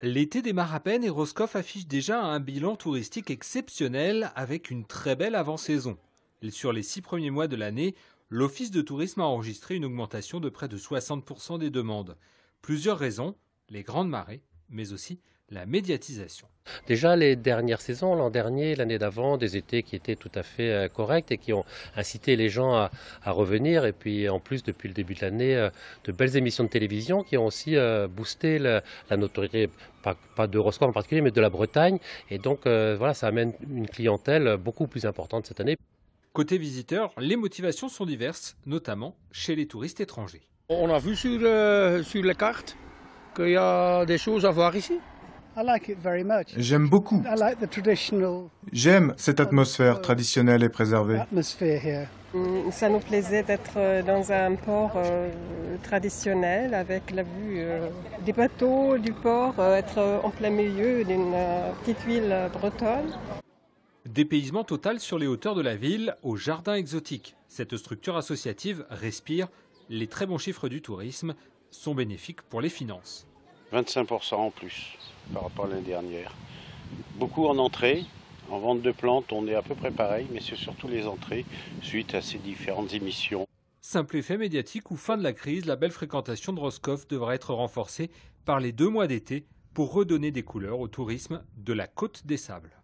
L'été démarre à peine et Roscoff affiche déjà un bilan touristique exceptionnel avec une très belle avant-saison. Sur les 6 premiers mois de l'année, l'Office de tourisme a enregistré une augmentation de près de 60% des demandes. Plusieurs raisons, les grandes marées, mais aussi la médiatisation. Déjà les dernières saisons, l'an dernier, l'année d'avant, des étés qui étaient tout à fait corrects et qui ont incité les gens à revenir. Et puis en plus, depuis le début de l'année, de belles émissions de télévision qui ont aussi boosté la notoriété, pas de Roscoff en particulier, mais de la Bretagne. Et donc voilà, ça amène une clientèle beaucoup plus importante cette année. Côté visiteurs, les motivations sont diverses, notamment chez les touristes étrangers. On a vu sur les cartes qu'il y a des choses à voir ici. J'aime beaucoup. J'aime cette atmosphère traditionnelle et préservée. Ça nous plaisait d'être dans un port traditionnel avec la vue des bateaux, du port, être en plein milieu d'une petite ville bretonne. Dépaysement total sur les hauteurs de la ville au jardin exotique. Cette structure associative respire. Les très bons chiffres du tourisme sont bénéfiques pour les finances. 25% en plus par rapport à l'année dernière. Beaucoup en entrée, en vente de plantes, on est à peu près pareil, mais c'est surtout les entrées suite à ces différentes émissions. Simple effet médiatique ou fin de la crise, la belle fréquentation de Roscoff devra être renforcée par les 2 mois d'été pour redonner des couleurs au tourisme de la Côte des Sables.